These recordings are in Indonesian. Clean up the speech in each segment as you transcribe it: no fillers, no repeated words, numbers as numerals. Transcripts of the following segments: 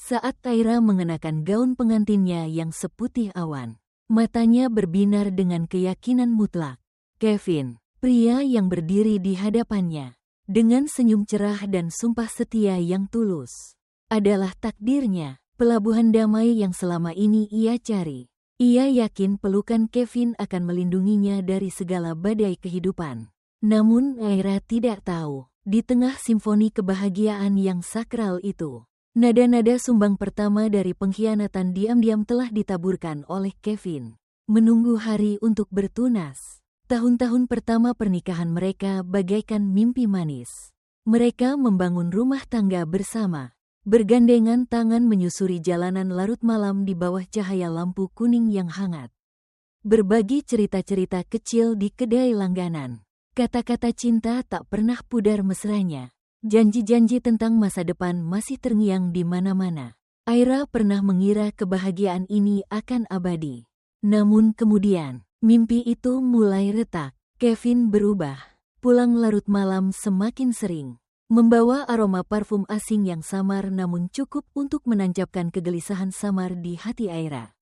saat Aira mengenakan gaun pengantinnya yang seputih awan. Matanya berbinar dengan keyakinan mutlak. Kevin, pria yang berdiri di hadapannya, dengan senyum cerah dan sumpah setia yang tulus, adalah takdirnya, pelabuhan damai yang selama ini ia cari. Ia yakin pelukan Kevin akan melindunginya dari segala badai kehidupan. Namun Aira tidak tahu, di tengah simfoni kebahagiaan yang sakral itu, nada-nada sumbang pertama dari pengkhianatan diam-diam telah ditaburkan oleh Kevin. Menunggu hari untuk bertunas. Tahun-tahun pertama pernikahan mereka bagaikan mimpi manis. Mereka membangun rumah tangga bersama, bergandengan tangan menyusuri jalanan larut malam di bawah cahaya lampu kuning yang hangat. Berbagi cerita-cerita kecil di kedai langganan. Kata-kata cinta tak pernah pudar mesranya. Janji-janji tentang masa depan masih terngiang di mana-mana. Aira pernah mengira kebahagiaan ini akan abadi. Namun kemudian, mimpi itu mulai retak. Kevin berubah. Pulang larut malam semakin sering, membawa aroma parfum asing yang samar namun cukup untuk menancapkan kegelisahan samar di hati Aira.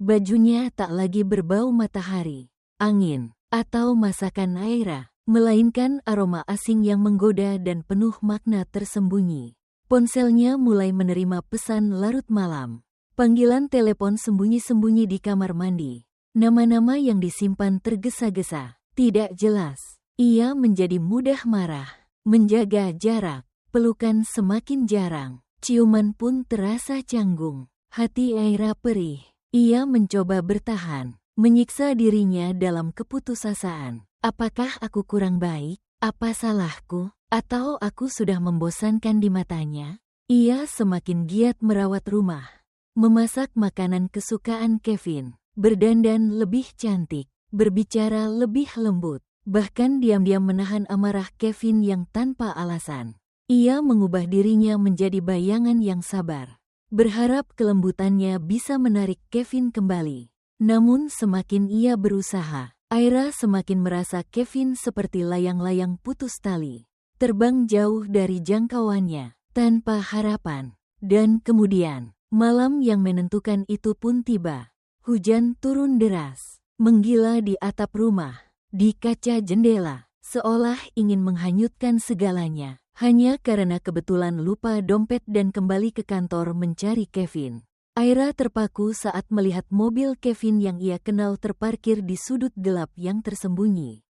Bajunya tak lagi berbau matahari, angin, atau masakan Aira, melainkan aroma asing yang menggoda dan penuh makna tersembunyi. Ponselnya mulai menerima pesan larut malam. Panggilan telepon sembunyi-sembunyi di kamar mandi. Nama-nama yang disimpan tergesa-gesa, tidak jelas. Ia menjadi mudah marah, menjaga jarak, pelukan semakin jarang, ciuman pun terasa canggung. Hati Aira perih. Ia mencoba bertahan, menyiksa dirinya dalam keputusasaan. Apakah aku kurang baik? Apa salahku? Atau aku sudah membosankan di matanya? Ia semakin giat merawat rumah, memasak makanan kesukaan Kevin, berdandan lebih cantik, berbicara lebih lembut. Bahkan diam-diam menahan amarah Kevin yang tanpa alasan. Ia mengubah dirinya menjadi bayangan yang sabar, berharap kelembutannya bisa menarik Kevin kembali. Namun semakin ia berusaha, Aira semakin merasa Kevin seperti layang-layang putus tali, terbang jauh dari jangkauannya, tanpa harapan. Dan kemudian, malam yang menentukan itu pun tiba. Hujan turun deras, menggila di atap rumah, di kaca jendela, seolah ingin menghanyutkan segalanya, hanya karena kebetulan lupa dompet dan kembali ke kantor mencari Kevin. Aira terpaku saat melihat mobil Kevin yang ia kenal terparkir di sudut gelap yang tersembunyi.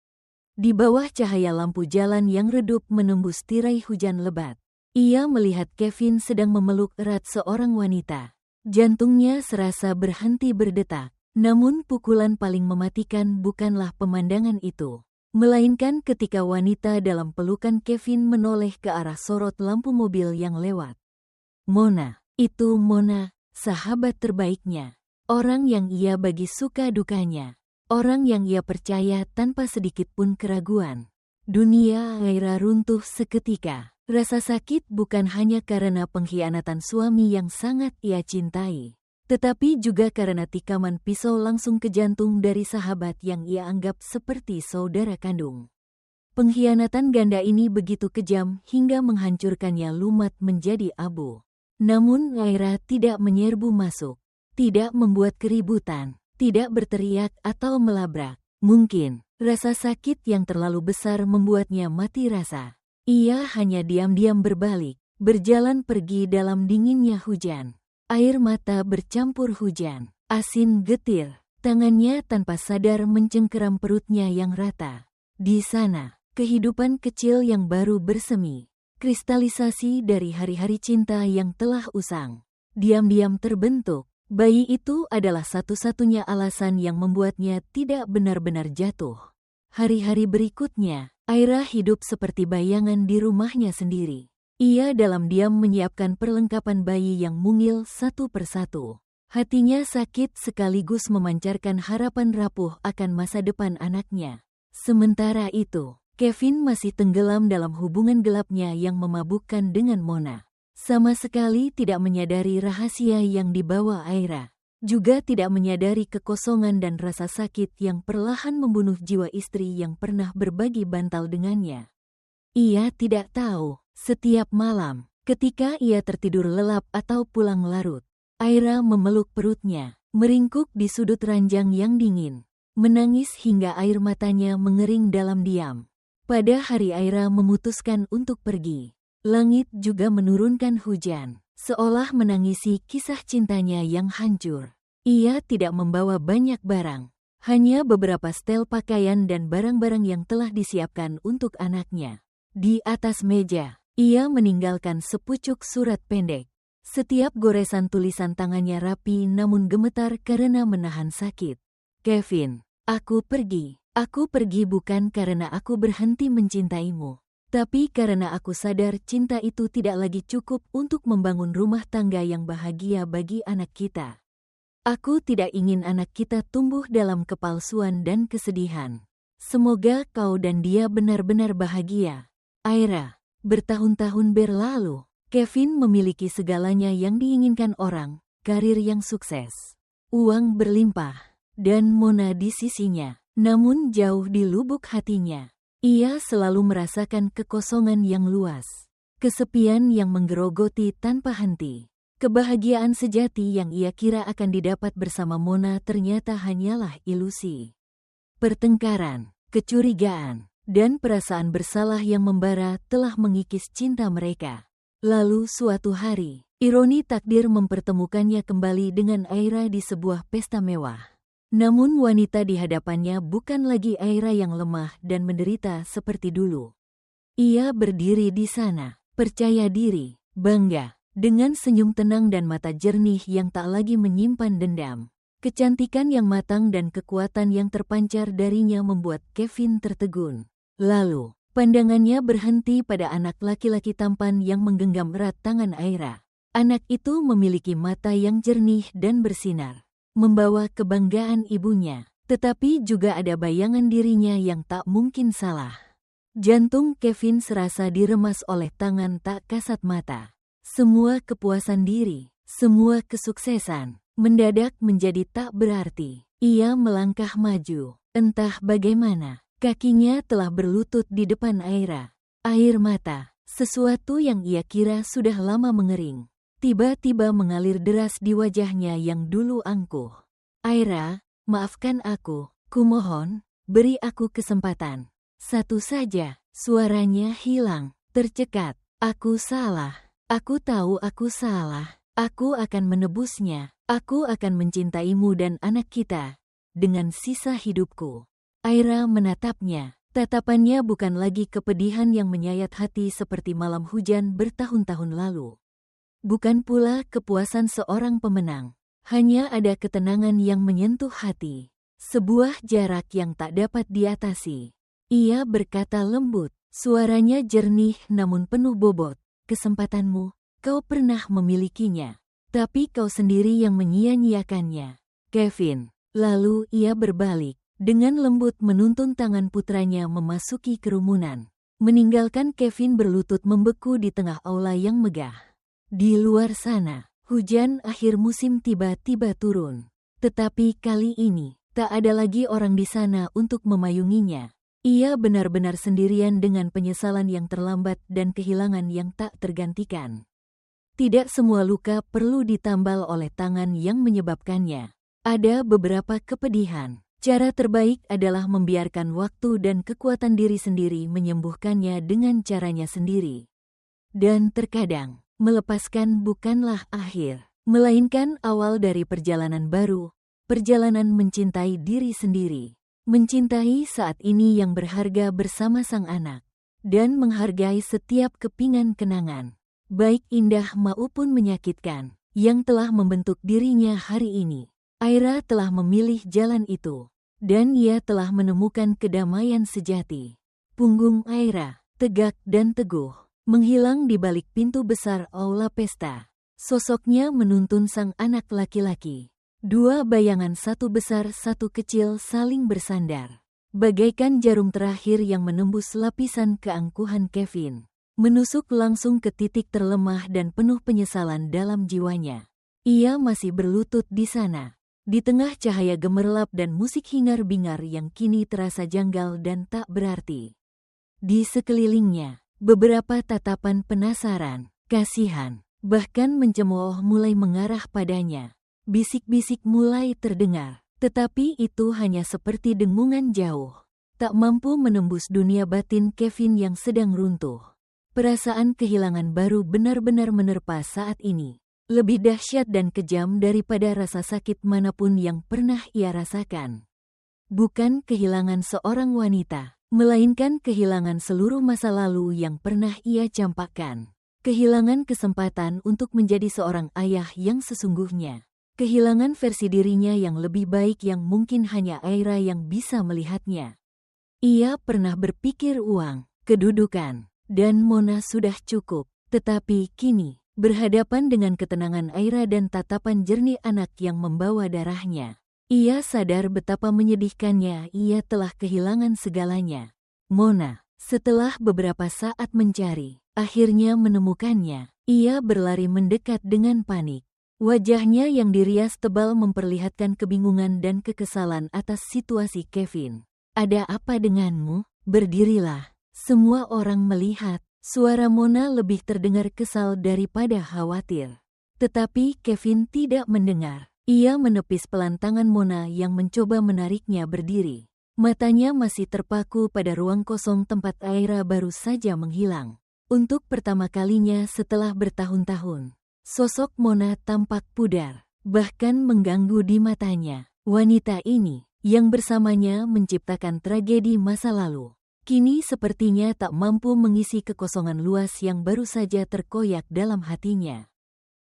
Di bawah cahaya lampu jalan yang redup menembus tirai hujan lebat, ia melihat Kevin sedang memeluk erat seorang wanita. Jantungnya serasa berhenti berdetak. Namun pukulan paling mematikan bukanlah pemandangan itu, melainkan ketika wanita dalam pelukan Kevin menoleh ke arah sorot lampu mobil yang lewat. Mona, itu Mona, sahabat terbaiknya, orang yang ia bagi suka dukanya, orang yang ia percaya tanpa sedikit pun keraguan. Dunia Aira runtuh seketika. Rasa sakit bukan hanya karena pengkhianatan suami yang sangat ia cintai, tetapi juga karena tikaman pisau langsung ke jantung dari sahabat yang ia anggap seperti saudara kandung. Pengkhianatan ganda ini begitu kejam hingga menghancurkannya lumat menjadi abu. Namun Aira tidak menyerbu masuk, tidak membuat keributan, tidak berteriak atau melabrak. Mungkin, rasa sakit yang terlalu besar membuatnya mati rasa. Ia hanya diam-diam berbalik, berjalan pergi dalam dinginnya hujan. Air mata bercampur hujan, asin getir, tangannya tanpa sadar mencengkeram perutnya yang rata. Di sana, kehidupan kecil yang baru bersemi, kristalisasi dari hari-hari cinta yang telah usang, diam-diam terbentuk. Bayi itu adalah satu-satunya alasan yang membuatnya tidak benar-benar jatuh. Hari-hari berikutnya, Aira hidup seperti bayangan di rumahnya sendiri. Ia dalam diam menyiapkan perlengkapan bayi yang mungil satu persatu. Hatinya sakit sekaligus memancarkan harapan rapuh akan masa depan anaknya. Sementara itu, Kevin masih tenggelam dalam hubungan gelapnya yang memabukkan dengan Mona. Sama sekali tidak menyadari rahasia yang dibawa Aira. Juga tidak menyadari kekosongan dan rasa sakit yang perlahan membunuh jiwa istri yang pernah berbagi bantal dengannya. Ia tidak tahu, setiap malam, Ketika ia tertidur lelap atau pulang larut, Aira memeluk perutnya, meringkuk di sudut ranjang yang dingin, menangis hingga air matanya mengering dalam diam. Pada hari Aira memutuskan untuk pergi, langit juga menurunkan hujan, seolah menangisi kisah cintanya yang hancur. Ia tidak membawa banyak barang, hanya beberapa setel pakaian dan barang-barang yang telah disiapkan untuk anaknya. Di atas meja, ia meninggalkan sepucuk surat pendek. Setiap goresan tulisan tangannya rapi namun gemetar karena menahan sakit. Kevin, aku pergi. Aku pergi bukan karena aku berhenti mencintaimu, tapi karena aku sadar cinta itu tidak lagi cukup untuk membangun rumah tangga yang bahagia bagi anak kita. Aku tidak ingin anak kita tumbuh dalam kepalsuan dan kesedihan. Semoga kau dan dia benar-benar bahagia. Aira, bertahun-tahun berlalu, Kevin memiliki segalanya yang diinginkan orang, karir yang sukses, uang berlimpah, dan Mona di sisinya. Namun jauh di lubuk hatinya, ia selalu merasakan kekosongan yang luas, kesepian yang menggerogoti tanpa henti. Kebahagiaan sejati yang ia kira akan didapat bersama Mona ternyata hanyalah ilusi. Pertengkaran, kecurigaan, dan perasaan bersalah yang membara telah mengikis cinta mereka. Lalu suatu hari, ironi takdir mempertemukannya kembali dengan Aira di sebuah pesta mewah. Namun wanita di hadapannya bukan lagi Aira yang lemah dan menderita seperti dulu. Ia berdiri di sana, percaya diri, bangga, dengan senyum tenang dan mata jernih yang tak lagi menyimpan dendam. Kecantikan yang matang dan kekuatan yang terpancar darinya membuat Kevin tertegun. Lalu, pandangannya berhenti pada anak laki-laki tampan yang menggenggam erat tangan Aira. Anak itu memiliki mata yang jernih dan bersinar, membawa kebanggaan ibunya, tetapi juga ada bayangan dirinya yang tak mungkin salah. Jantung Kevin serasa diremas oleh tangan tak kasat mata. Semua kepuasan diri, semua kesuksesan, mendadak menjadi tak berarti. Ia melangkah maju, entah bagaimana, kakinya telah berlutut di depan Aira. Air mata, sesuatu yang ia kira sudah lama mengering, tiba-tiba mengalir deras di wajahnya yang dulu angkuh. Aira, maafkan aku, kumohon, beri aku kesempatan. Satu saja, suaranya hilang, tercekat. Aku salah. Aku tahu aku salah. Aku akan menebusnya. Aku akan mencintaimu dan anak kita dengan sisa hidupku. Aira menatapnya. Tatapannya bukan lagi kepedihan yang menyayat hati seperti malam hujan bertahun-tahun lalu. Bukan pula kepuasan seorang pemenang. Hanya ada ketenangan yang menyentuh hati. Sebuah jarak yang tak dapat diatasi. Ia berkata lembut. Suaranya jernih namun penuh bobot. Kesempatanmu, kau pernah memilikinya, tapi kau sendiri yang menyia-nyiakannya. Kevin. Lalu ia berbalik, dengan lembut menuntun tangan putranya memasuki kerumunan, meninggalkan Kevin berlutut membeku di tengah aula yang megah. Di luar sana, hujan akhir musim tiba-tiba turun. Tetapi kali ini, tak ada lagi orang di sana untuk memayunginya. Ia benar-benar sendirian dengan penyesalan yang terlambat dan kehilangan yang tak tergantikan. Tidak semua luka perlu ditambal oleh tangan yang menyebabkannya. Ada beberapa kepedihan. Cara terbaik adalah membiarkan waktu dan kekuatan diri sendiri menyembuhkannya dengan caranya sendiri. Dan terkadang, melepaskan bukanlah akhir, melainkan awal dari perjalanan baru, perjalanan mencintai diri sendiri. Mencintai saat ini yang berharga bersama sang anak, dan menghargai setiap kepingan kenangan, baik indah maupun menyakitkan, yang telah membentuk dirinya hari ini. Aira telah memilih jalan itu, dan ia telah menemukan kedamaian sejati. Punggung Aira, tegak dan teguh, menghilang di balik pintu besar aula pesta. Sosoknya menuntun sang anak laki-laki. Dua bayangan, satu besar satu kecil, saling bersandar. Bagaikan jarum terakhir yang menembus lapisan keangkuhan Kevin. Menusuk langsung ke titik terlemah dan penuh penyesalan dalam jiwanya. Ia masih berlutut di sana, di tengah cahaya gemerlap dan musik hingar-bingar yang kini terasa janggal dan tak berarti. Di sekelilingnya, beberapa tatapan penasaran, kasihan, bahkan mencemooh mulai mengarah padanya. Bisik-bisik mulai terdengar, tetapi itu hanya seperti dengungan jauh. Tak mampu menembus dunia batin Kevin yang sedang runtuh. Perasaan kehilangan baru benar-benar menerpa saat ini. Lebih dahsyat dan kejam daripada rasa sakit manapun yang pernah ia rasakan. Bukan kehilangan seorang wanita, melainkan kehilangan seluruh masa lalu yang pernah ia campakkan. Kehilangan kesempatan untuk menjadi seorang ayah yang sesungguhnya. Kehilangan versi dirinya yang lebih baik yang mungkin hanya Aira yang bisa melihatnya. Ia pernah berpikir uang, kedudukan, dan Mona sudah cukup. Tetapi kini, berhadapan dengan ketenangan Aira dan tatapan jernih anak yang membawa darahnya, ia sadar betapa menyedihkannya ia telah kehilangan segalanya. Mona, setelah beberapa saat mencari, akhirnya menemukannya. Ia berlari mendekat dengan panik. Wajahnya yang dirias tebal memperlihatkan kebingungan dan kekesalan atas situasi Kevin. Ada apa denganmu? Berdirilah. Semua orang melihat. Suara Mona lebih terdengar kesal daripada khawatir. Tetapi Kevin tidak mendengar. Ia menepis pelan tangan Mona yang mencoba menariknya berdiri. Matanya masih terpaku pada ruang kosong tempat Aira baru saja menghilang. Untuk pertama kalinya setelah bertahun-tahun, sosok Mona tampak pudar, bahkan mengganggu di matanya. Wanita ini, yang bersamanya menciptakan tragedi masa lalu, kini sepertinya tak mampu mengisi kekosongan luas yang baru saja terkoyak dalam hatinya.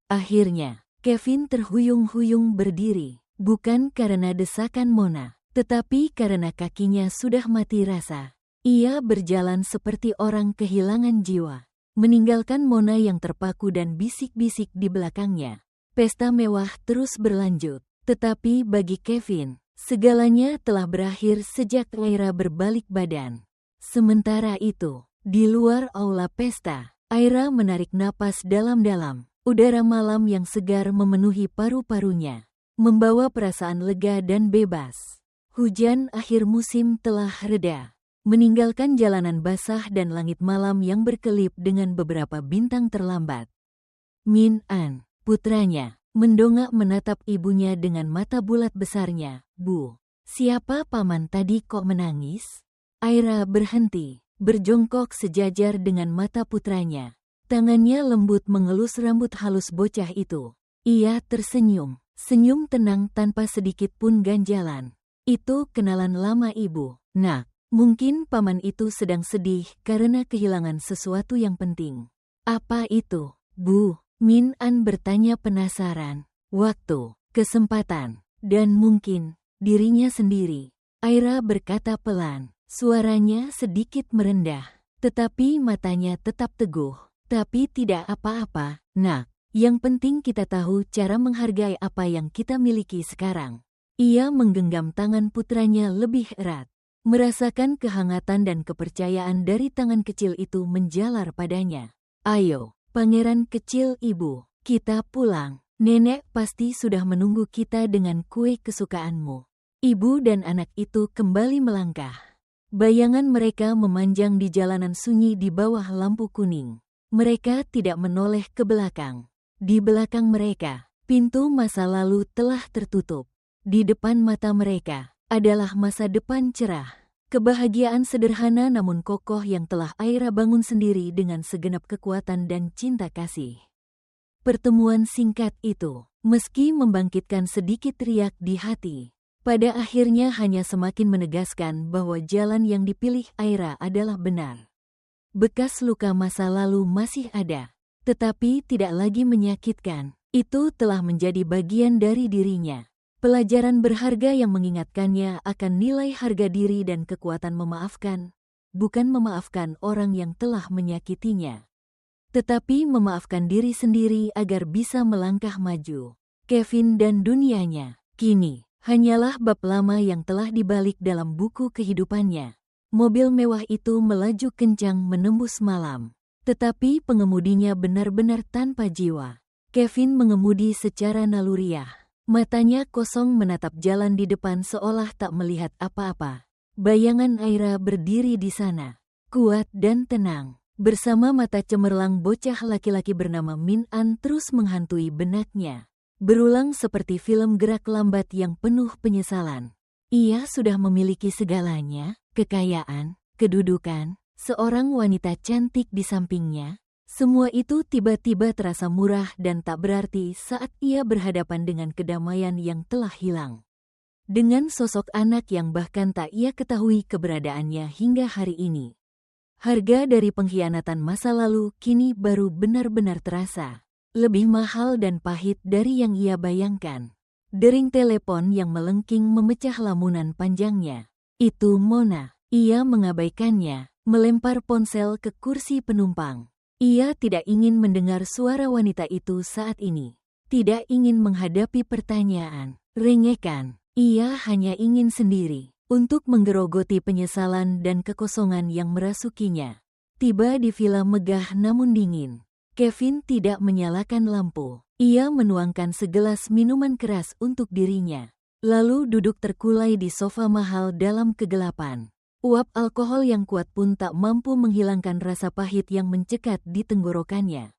Akhirnya, Kevin terhuyung-huyung berdiri, bukan karena desakan Mona, tetapi karena kakinya sudah mati rasa. Ia berjalan seperti orang kehilangan jiwa, meninggalkan Mona yang terpaku dan bisik-bisik di belakangnya. Pesta mewah terus berlanjut, tetapi bagi Kevin, segalanya telah berakhir sejak Aira berbalik badan. Sementara itu, di luar aula pesta, Aira menarik napas dalam-dalam. Udara malam yang segar memenuhi paru-parunya, membawa perasaan lega dan bebas. Hujan akhir musim telah reda, meninggalkan jalanan basah dan langit malam yang berkelip dengan beberapa bintang terlambat. Min An, putranya, mendongak menatap ibunya dengan mata bulat besarnya. Bu, siapa paman tadi kok menangis? Aira berhenti, berjongkok sejajar dengan mata putranya. Tangannya lembut mengelus rambut halus bocah itu. Ia tersenyum, senyum tenang tanpa sedikit pun ganjalan. Itu kenalan lama ibu. Nak, mungkin paman itu sedang sedih karena kehilangan sesuatu yang penting. Apa itu, Bu? Min An bertanya penasaran. Waktu, kesempatan, dan mungkin dirinya sendiri. Aira berkata pelan, suaranya sedikit merendah, tetapi matanya tetap teguh. Tapi tidak apa-apa, nak. Yang penting kita tahu cara menghargai apa yang kita miliki sekarang. Ia menggenggam tangan putranya lebih erat, merasakan kehangatan dan kepercayaan dari tangan kecil itu menjalar padanya. Ayo, pangeran kecil ibu, kita pulang. Nenek pasti sudah menunggu kita dengan kue kesukaanmu. Ibu dan anak itu kembali melangkah. Bayangan mereka memanjang di jalanan sunyi di bawah lampu kuning. Mereka tidak menoleh ke belakang. Di belakang mereka, pintu masa lalu telah tertutup. Di depan mata mereka adalah masa depan cerah. Kebahagiaan sederhana namun kokoh yang telah Aira bangun sendiri dengan segenap kekuatan dan cinta kasih. Pertemuan singkat itu, meski membangkitkan sedikit riak di hati, pada akhirnya hanya semakin menegaskan bahwa jalan yang dipilih Aira adalah benar. Bekas luka masa lalu masih ada, tetapi tidak lagi menyakitkan. Itu telah menjadi bagian dari dirinya. Pelajaran berharga yang mengingatkannya akan nilai harga diri dan kekuatan memaafkan. Bukan memaafkan orang yang telah menyakitinya, tetapi memaafkan diri sendiri agar bisa melangkah maju. Kevin dan dunianya, kini, hanyalah bab lama yang telah dibalik dalam buku kehidupannya. Mobil mewah itu melaju kencang menembus malam, tetapi pengemudinya benar-benar tanpa jiwa. Kevin mengemudi secara naluriah. Matanya kosong menatap jalan di depan seolah tak melihat apa-apa. Bayangan Aira berdiri di sana, kuat dan tenang, Bersama mata cemerlang bocah laki-laki bernama Min An terus menghantui benaknya. Berulang seperti film gerak lambat yang penuh penyesalan. Ia sudah memiliki segalanya, kekayaan, kedudukan, seorang wanita cantik di sampingnya. Semua itu tiba-tiba terasa murah dan tak berarti saat ia berhadapan dengan kedamaian yang telah hilang. Dengan sosok anak yang bahkan tak ia ketahui keberadaannya hingga hari ini. Harga dari pengkhianatan masa lalu kini baru benar-benar terasa. Lebih mahal dan pahit dari yang ia bayangkan. Dering telepon yang melengking memecah lamunan panjangnya. Itu Mona. Ia mengabaikannya, melempar ponsel ke kursi penumpang. Ia tidak ingin mendengar suara wanita itu saat ini. Tidak ingin menghadapi pertanyaan, rengekan. Ia hanya ingin sendiri. Untuk menggerogoti penyesalan dan kekosongan yang merasukinya. Tiba di villa megah namun dingin. Kevin tidak menyalakan lampu. Ia menuangkan segelas minuman keras untuk dirinya. Lalu duduk terkulai di sofa mahal dalam kegelapan. Uap alkohol yang kuat pun tak mampu menghilangkan rasa pahit yang mencekat di tenggorokannya.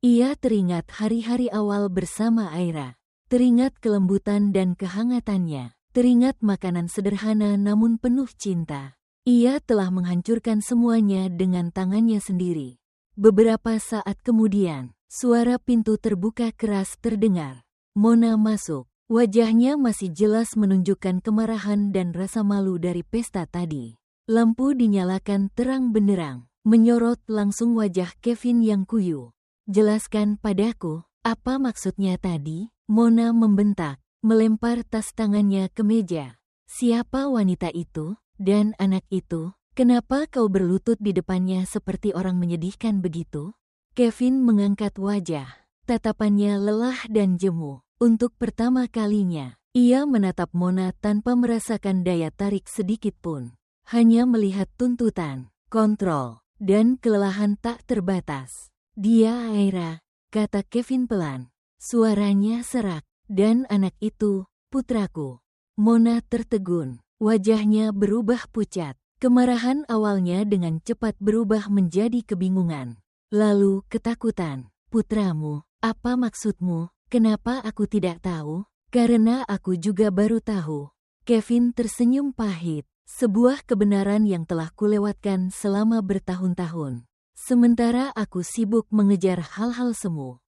Ia teringat hari-hari awal bersama Aira. Teringat kelembutan dan kehangatannya. Teringat makanan sederhana namun penuh cinta. Ia telah menghancurkan semuanya dengan tangannya sendiri. Beberapa saat kemudian, suara pintu terbuka keras terdengar. Mona masuk. Wajahnya masih jelas menunjukkan kemarahan dan rasa malu dari pesta tadi. Lampu dinyalakan terang benderang, menyorot langsung wajah Kevin yang kuyu. Jelaskan padaku, apa maksudnya tadi? Mona membentak. Melempar tas tangannya ke meja. Siapa wanita itu? Dan anak itu? Kenapa kau berlutut di depannya seperti orang menyedihkan begitu? Kevin mengangkat wajah. Tatapannya lelah dan jemu. Untuk pertama kalinya, ia menatap Mona tanpa merasakan daya tarik sedikit pun. Hanya melihat tuntutan, kontrol, dan kelelahan tak terbatas. Dia Aira, kata Kevin pelan. Suaranya serak. Dan anak itu, putraku. Mona tertegun. Wajahnya berubah pucat. Kemarahan awalnya dengan cepat berubah menjadi kebingungan. Lalu ketakutan. Putramu, apa maksudmu? Kenapa aku tidak tahu? Karena aku juga baru tahu. Kevin tersenyum pahit. Sebuah kebenaran yang telah kulewatkan selama bertahun-tahun. Sementara aku sibuk mengejar hal-hal semu.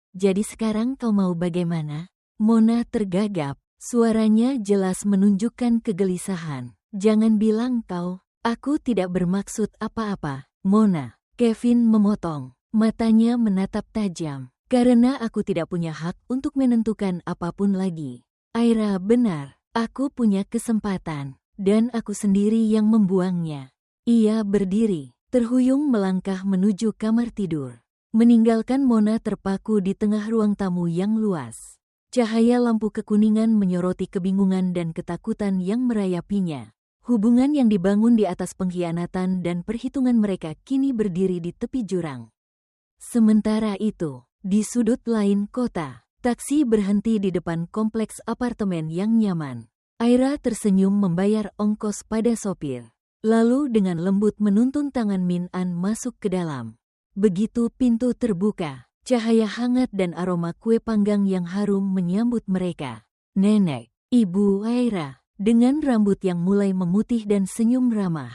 Jadi sekarang kau mau bagaimana? Mona tergagap, suaranya jelas menunjukkan kegelisahan. Jangan bilang aku tidak bermaksud apa-apa, Mona. Kevin memotong, matanya menatap tajam. Karena aku tidak punya hak untuk menentukan apapun lagi. Aira benar, aku punya kesempatan, dan aku sendiri yang membuangnya. Ia berdiri, terhuyung melangkah menuju kamar tidur. Meninggalkan Mona terpaku di tengah ruang tamu yang luas. Cahaya lampu kekuningan menyoroti kebingungan dan ketakutan yang merayapinya. Hubungan yang dibangun di atas pengkhianatan dan perhitungan mereka kini berdiri di tepi jurang. Sementara itu, di sudut lain kota, taksi berhenti di depan kompleks apartemen yang nyaman. Aira tersenyum membayar ongkos pada sopir. Lalu dengan lembut menuntun tangan Min An masuk ke dalam. Begitu pintu terbuka, cahaya hangat dan aroma kue panggang yang harum menyambut mereka. Nenek, Ibu Aira, dengan rambut yang mulai memutih dan senyum ramah.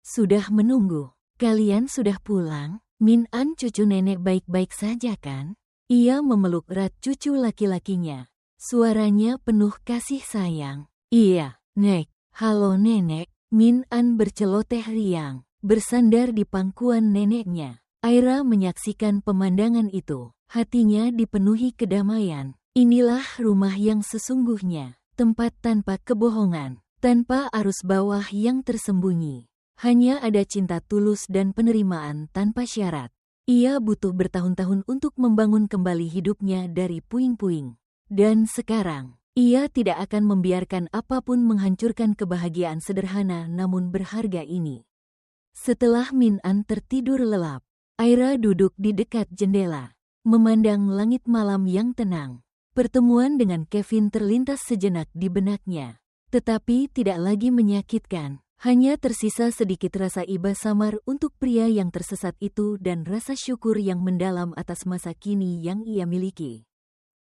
Sudah menunggu. Kalian sudah pulang? Min An, cucu nenek baik-baik saja kan? Ia memeluk erat cucu laki-lakinya. Suaranya penuh kasih sayang. Iya, Nek. Halo nenek. Min An berceloteh riang, bersandar di pangkuan neneknya. Aira menyaksikan pemandangan itu. Hatinya dipenuhi kedamaian. Inilah rumah yang sesungguhnya. Tempat tanpa kebohongan. Tanpa arus bawah yang tersembunyi. Hanya ada cinta tulus dan penerimaan tanpa syarat. Ia butuh bertahun-tahun untuk membangun kembali hidupnya dari puing-puing. Dan sekarang, ia tidak akan membiarkan apapun menghancurkan kebahagiaan sederhana namun berharga ini. Setelah Min An tertidur lelap, Aira duduk di dekat jendela, memandang langit malam yang tenang. Pertemuan dengan Kevin terlintas sejenak di benaknya, tetapi tidak lagi menyakitkan. Hanya tersisa sedikit rasa iba samar untuk pria yang tersesat itu dan rasa syukur yang mendalam atas masa kini yang ia miliki.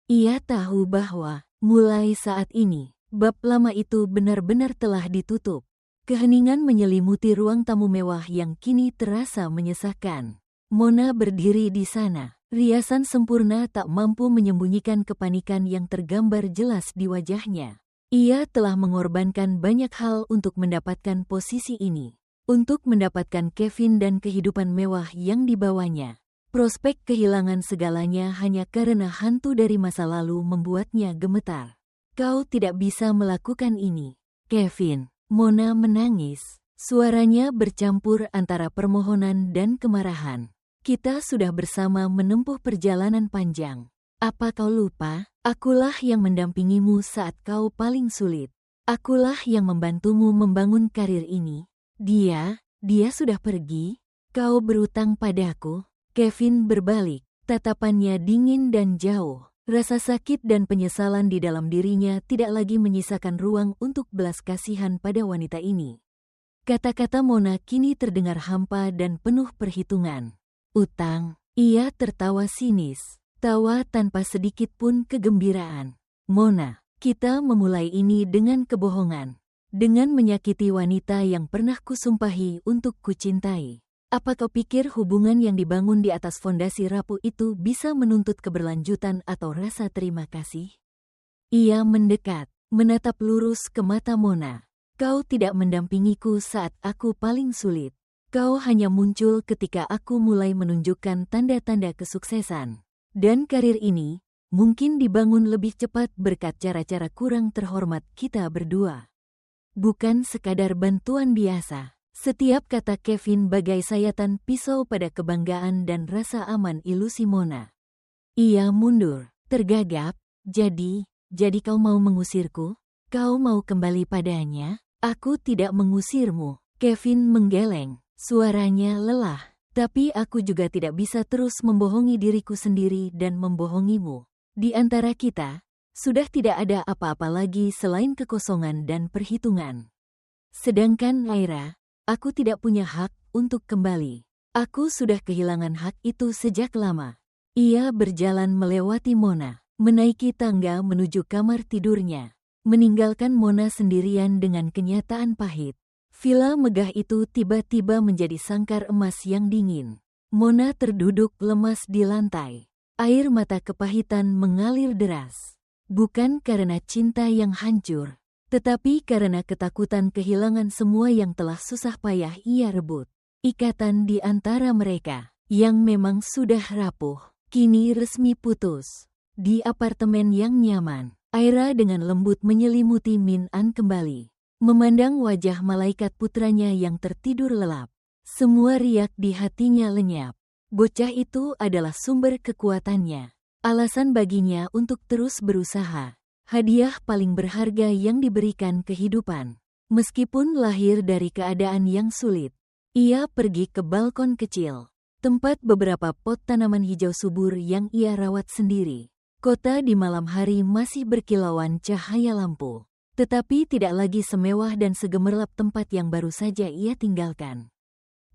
Ia tahu bahwa, mulai saat ini, bab lama itu benar-benar telah ditutup. Keheningan menyelimuti ruang tamu mewah yang kini terasa menyesakkan. Mona berdiri di sana. Riasan sempurna tak mampu menyembunyikan kepanikan yang tergambar jelas di wajahnya. Ia telah mengorbankan banyak hal untuk mendapatkan posisi ini. Untuk mendapatkan Kevin dan kehidupan mewah yang dibawanya. Prospek kehilangan segalanya hanya karena hantu dari masa lalu membuatnya gemetar. Kau tidak bisa melakukan ini, Kevin. Mona menangis. Suaranya bercampur antara permohonan dan kemarahan. Kita sudah bersama menempuh perjalanan panjang. Apa kau lupa? Akulah yang mendampingimu saat kau paling sulit. Akulah yang membantumu membangun karir ini. Dia sudah pergi. Kau berutang padaku. Kevin berbalik. Tatapannya dingin dan jauh. Rasa sakit dan penyesalan di dalam dirinya tidak lagi menyisakan ruang untuk belas kasihan pada wanita ini. Kata-kata Mona kini terdengar hampa dan penuh perhitungan. Utang. Ia tertawa sinis. Tawa tanpa sedikit pun kegembiraan. Mona, kita memulai ini dengan kebohongan. Dengan menyakiti wanita yang pernah kusumpahi untuk kucintai. Apa kau pikir hubungan yang dibangun di atas fondasi rapuh itu bisa menuntut keberlanjutan atau rasa terima kasih? Ia mendekat, menatap lurus ke mata Mona. Kau tidak mendampingiku saat aku paling sulit. Kau hanya muncul ketika aku mulai menunjukkan tanda-tanda kesuksesan. Dan karir ini mungkin dibangun lebih cepat berkat cara-cara kurang terhormat kita berdua. Bukan sekadar bantuan biasa. Setiap kata Kevin bagai sayatan pisau pada kebanggaan dan rasa aman ilusi Mona. Ia mundur, tergagap. Jadi kau mau mengusirku? Kau mau kembali padanya? Aku tidak mengusirmu. Kevin menggeleng. Suaranya lelah, tapi aku juga tidak bisa terus membohongi diriku sendiri dan membohongimu. Di antara kita, sudah tidak ada apa-apa lagi selain kekosongan dan perhitungan. Sedangkan Aira, aku tidak punya hak untuk kembali. Aku sudah kehilangan hak itu sejak lama. Ia berjalan melewati Mona, menaiki tangga menuju kamar tidurnya, meninggalkan Mona sendirian dengan kenyataan pahit. Villa megah itu tiba-tiba menjadi sangkar emas yang dingin. Mona terduduk lemas di lantai. Air mata kepahitan mengalir deras. Bukan karena cinta yang hancur, tetapi karena ketakutan kehilangan semua yang telah susah payah ia rebut. Ikatan di antara mereka, yang memang sudah rapuh, kini resmi putus. Di apartemen yang nyaman, Aira dengan lembut menyelimuti Min An kembali. Memandang wajah malaikat putranya yang tertidur lelap. Semua riak di hatinya lenyap. Bocah itu adalah sumber kekuatannya. Alasan baginya untuk terus berusaha. Hadiah paling berharga yang diberikan kehidupan. Meskipun lahir dari keadaan yang sulit. Ia pergi ke balkon kecil. Tempat beberapa pot tanaman hijau subur yang ia rawat sendiri. Kota di malam hari masih berkilauan cahaya lampu. Tetapi tidak lagi semewah dan segemerlap tempat yang baru saja ia tinggalkan.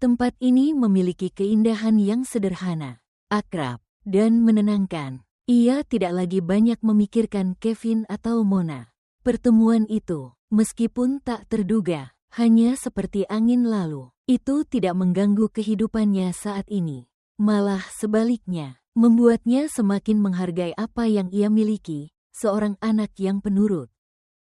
Tempat ini memiliki keindahan yang sederhana, akrab, dan menenangkan. Ia tidak lagi banyak memikirkan Kevin atau Mona. Pertemuan itu, meskipun tak terduga, hanya seperti angin lalu. Itu tidak mengganggu kehidupannya saat ini. Malah sebaliknya, membuatnya semakin menghargai apa yang ia miliki, seorang anak yang penurut.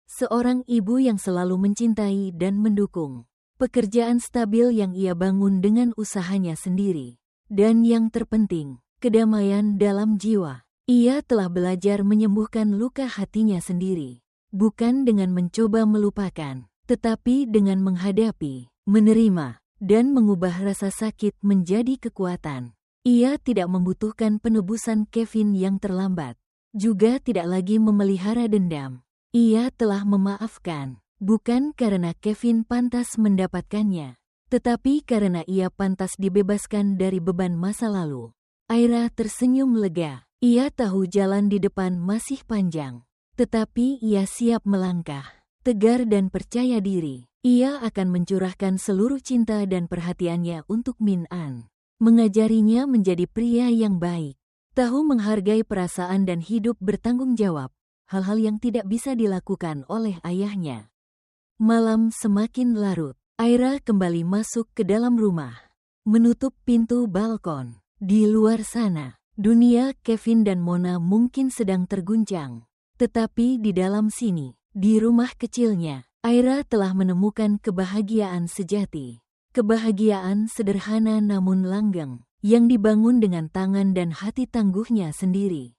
Seorang ibu yang selalu mencintai dan mendukung. Pekerjaan stabil yang ia bangun dengan usahanya sendiri. Dan yang terpenting, kedamaian dalam jiwa. Ia telah belajar menyembuhkan luka hatinya sendiri. Bukan dengan mencoba melupakan, tetapi dengan menghadapi, menerima, dan mengubah rasa sakit menjadi kekuatan. Ia tidak membutuhkan penebusan Kevin yang terlambat. Juga tidak lagi memelihara dendam. Ia telah memaafkan, bukan karena Kevin pantas mendapatkannya, tetapi karena ia pantas dibebaskan dari beban masa lalu. Aira tersenyum lega. Ia tahu jalan di depan masih panjang, tetapi ia siap melangkah. tegar dan percaya diri. Ia akan mencurahkan seluruh cinta dan perhatiannya untuk Min An, mengajarinya menjadi pria yang baik, tahu menghargai perasaan dan hidup bertanggung jawab, hal-hal yang tidak bisa dilakukan oleh ayahnya. Malam semakin larut. Aira kembali masuk ke dalam rumah, menutup pintu balkon. Di luar sana, dunia Kevin dan Mona mungkin sedang terguncang. Tetapi di dalam sini, di rumah kecilnya, Aira telah menemukan kebahagiaan sejati. Kebahagiaan sederhana namun langgeng, yang dibangun dengan tangan dan hati tangguhnya sendiri.